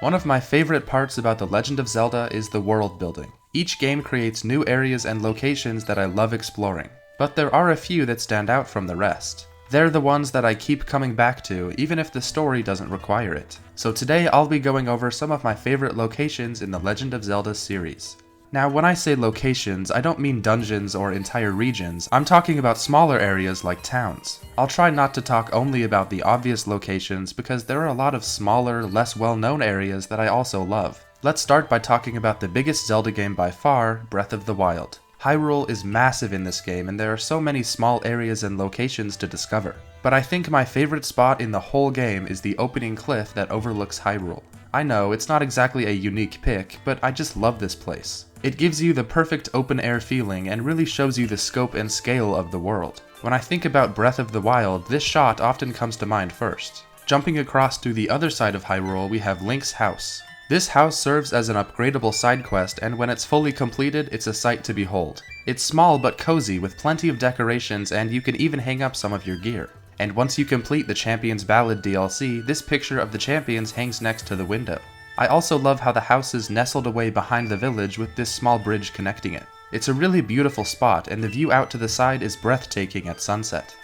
One of my favorite parts about The Legend of Zelda is the world building. Each game creates new areas and locations that I love exploring, but there are a few that stand out from the rest. They're the ones that I keep coming back to, even if the story doesn't require it. So today I'll be going over some of my favorite locations in the Legend of Zelda series. Now, when I say locations, I don't mean dungeons or entire regions, I'm talking about smaller areas like towns. I'll try not to talk only about the obvious locations because there are a lot of smaller, less well-known areas that I also love. Let's start by talking about the biggest Zelda game by far, Breath of the Wild. Hyrule is massive in this game and there are so many small areas and locations to discover. But I think my favorite spot in the whole game is the opening cliff that overlooks Hyrule. I know, it's not exactly a unique pick, but I just love this place. It gives you the perfect open-air feeling and really shows you the scope and scale of the world. When I think about Breath of the Wild, this shot often comes to mind first. Jumping across to the other side of Hyrule, we have Link's house. This house serves as an upgradable side quest, and when it's fully completed, it's a sight to behold. It's small but cozy with plenty of decorations, and you can even hang up some of your gear. And once you complete the Champions Ballad DLC, this picture of the champions hangs next to the window. I also love how the house is nestled away behind the village with this small bridge connecting it. It's a really beautiful spot, and the view out to the side is breathtaking at sunset.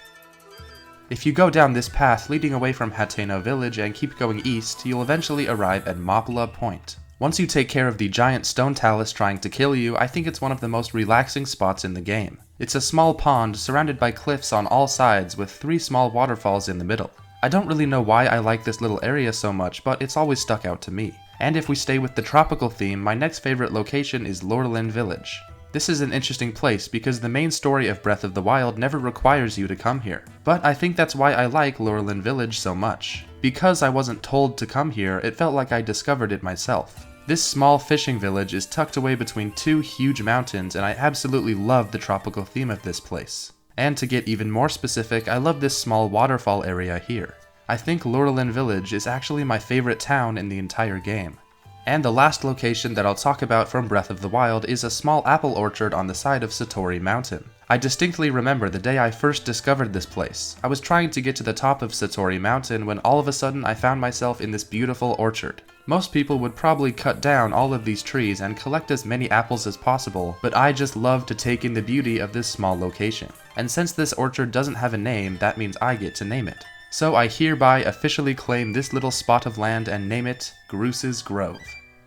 If you go down this path leading away from Hateno village and keep going east, you'll eventually arrive at Mapala Point. Once you take care of the giant stone talus trying to kill you, I think it's one of the most relaxing spots in the game. It's a small pond surrounded by cliffs on all sides with 3 small waterfalls in the middle. I don't really know why I like this little area so much, but it's always stuck out to me. And if we stay with the tropical theme, my next favorite location is Lurelin Village. This is an interesting place because the main story of Breath of the Wild never requires you to come here. But I think that's why I like Lurelin Village so much. Because I wasn't told to come here, it felt like I discovered it myself. This small fishing village is tucked away between 2 huge mountains, and I absolutely love the tropical theme of this place. And to get even more specific, I love this small waterfall area here. I think Lurelin Village is actually my favorite town in the entire game. And the last location that I'll talk about from Breath of the Wild is a small apple orchard on the side of Satori Mountain. I distinctly remember the day I first discovered this place. I was trying to get to the top of Satori Mountain when all of a sudden I found myself in this beautiful orchard. Most people would probably cut down all of these trees and collect as many apples as possible, but I just love to take in the beauty of this small location. And since this orchard doesn't have a name, that means I get to name it. So I hereby officially claim this little spot of land and name it Groos's Grove.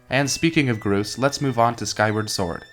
And speaking of Groos, let's move on to Skyward Sword.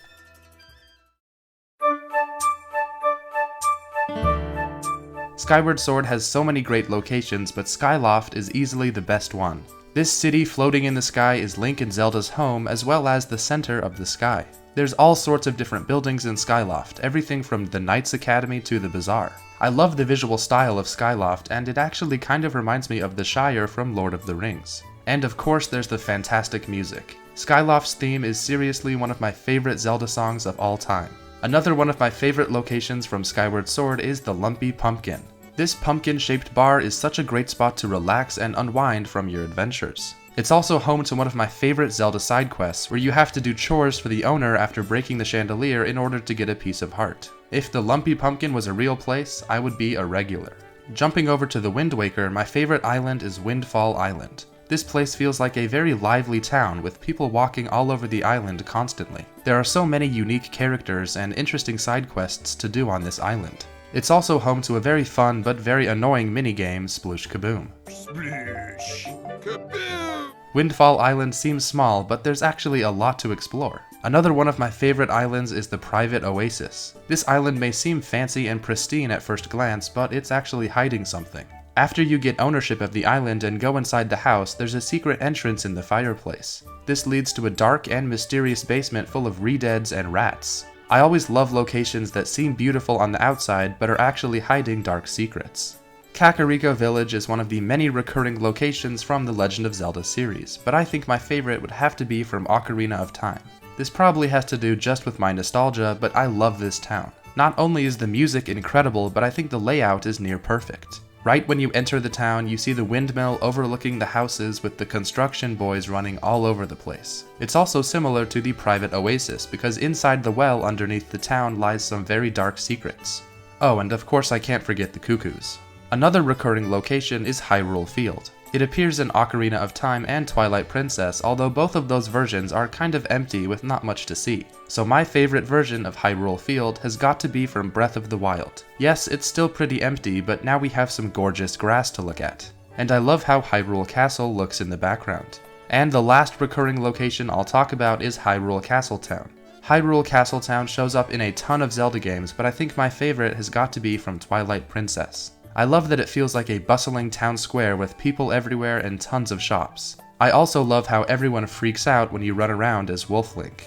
Skyward Sword has so many great locations, but Skyloft is easily the best one. This city floating in the sky is Link and Zelda's home, as well as the center of the sky. There's all sorts of different buildings in Skyloft, everything from the Knights Academy to the Bazaar. I love the visual style of Skyloft, and it actually kind of reminds me of the Shire from Lord of the Rings. And of course there's the fantastic music. Skyloft's theme is seriously one of my favorite Zelda songs of all time. Another one of my favorite locations from Skyward Sword is the Lumpy Pumpkin. This pumpkin-shaped bar is such a great spot to relax and unwind from your adventures. It's also home to one of my favorite Zelda side quests, where you have to do chores for the owner after breaking the chandelier in order to get a piece of heart. If the Lumpy Pumpkin was a real place, I would be a regular. Jumping over to the Wind Waker, my favorite island is Windfall Island. This place feels like a very lively town with people walking all over the island constantly. There are so many unique characters and interesting side quests to do on this island. It's also home to a very fun but very annoying minigame, Sploosh Kaboom. Sploosh Kaboom! Windfall Island seems small, but there's actually a lot to explore. Another one of my favorite islands is the Private Oasis. This island may seem fancy and pristine at first glance, but it's actually hiding something. After you get ownership of the island and go inside the house, there's a secret entrance in the fireplace. This leads to a dark and mysterious basement full of redeads and rats. I always love locations that seem beautiful on the outside but are actually hiding dark secrets. Kakariko Village is one of the many recurring locations from the Legend of Zelda series, but I think my favorite would have to be from Ocarina of Time. This probably has to do just with my nostalgia, but I love this town. Not only is the music incredible, but I think the layout is near perfect. Right when you enter the town, you see the windmill overlooking the houses with the construction boys running all over the place. It's also similar to the Private Oasis, because inside the well underneath the town lies some very dark secrets. Oh, and of course I can't forget the cuckoos. Another recurring location is Hyrule Field. It appears in Ocarina of Time and Twilight Princess, although both of those versions are kind of empty with not much to see. So my favorite version of Hyrule Field has got to be from Breath of the Wild. Yes, it's still pretty empty, but now we have some gorgeous grass to look at. And I love how Hyrule Castle looks in the background. And the last recurring location I'll talk about is Hyrule Castletown. Hyrule Castletown shows up in a ton of Zelda games, but I think my favorite has got to be from Twilight Princess. I love that it feels like a bustling town square with people everywhere and tons of shops. I also love how everyone freaks out when you run around as Wolf Link.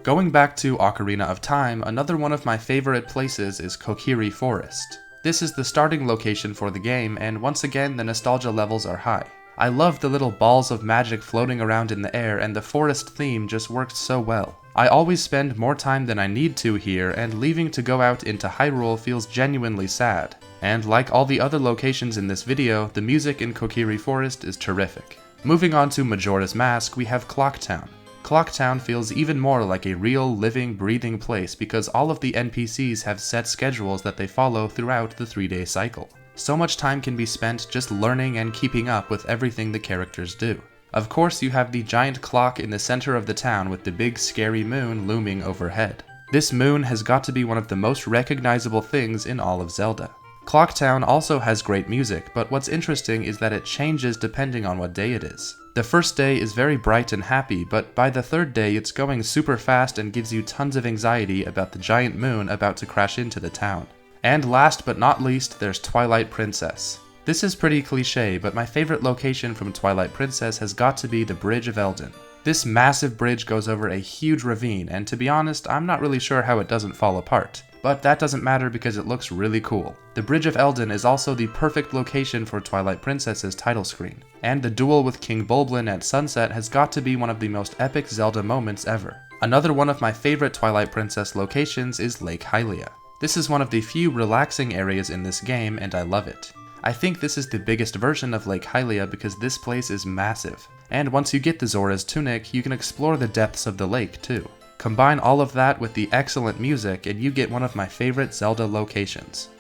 Going back to Ocarina of Time, another one of my favorite places is Kokiri Forest. This is the starting location for the game, and once again the nostalgia levels are high. I love the little balls of magic floating around in the air, and the forest theme just works so well. I always spend more time than I need to here, and leaving to go out into Hyrule feels genuinely sad. And like all the other locations in this video, the music in Kokiri Forest is terrific. Moving on to Majora's Mask, we have Clocktown. Clocktown feels even more like a real, living, breathing place because all of the NPCs have set schedules that they follow throughout the 3-day cycle. So much time can be spent just learning and keeping up with everything the characters do. Of course, you have the giant clock in the center of the town with the big scary moon looming overhead. This moon has got to be one of the most recognizable things in all of Zelda. Clocktown also has great music, but what's interesting is that it changes depending on what day it is. The first day is very bright and happy, but by the third day it's going super fast and gives you tons of anxiety about the giant moon about to crash into the town. And last but not least, there's Twilight Princess. This is pretty cliche, but my favorite location from Twilight Princess has got to be the Bridge of Eldin. This massive bridge goes over a huge ravine, and to be honest, I'm not really sure how it doesn't fall apart. But that doesn't matter because it looks really cool. The Bridge of Eldin is also the perfect location for Twilight Princess's title screen. And the duel with King Bulblin at sunset has got to be one of the most epic Zelda moments ever. Another one of my favorite Twilight Princess locations is Lake Hylia. This is one of the few relaxing areas in this game, and I love it. I think this is the biggest version of Lake Hylia because this place is massive. And once you get the Zora's Tunic, you can explore the depths of the lake too. Combine all of that with the excellent music and you get one of my favorite Zelda locations.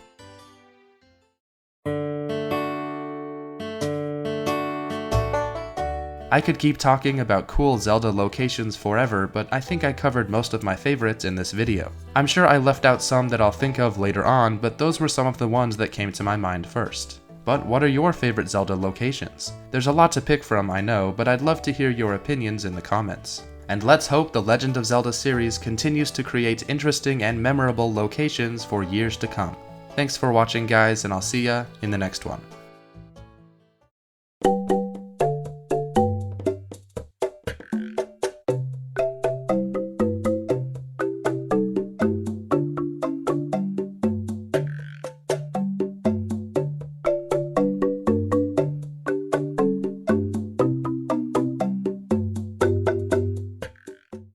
I could keep talking about cool Zelda locations forever, but I think I covered most of my favorites in this video. I'm sure I left out some that I'll think of later on, but those were some of the ones that came to my mind first. But what are your favorite Zelda locations? There's a lot to pick from, I know, but I'd love to hear your opinions in the comments. And let's hope the Legend of Zelda series continues to create interesting and memorable locations for years to come. Thanks for watching guys, and I'll see ya in the next one.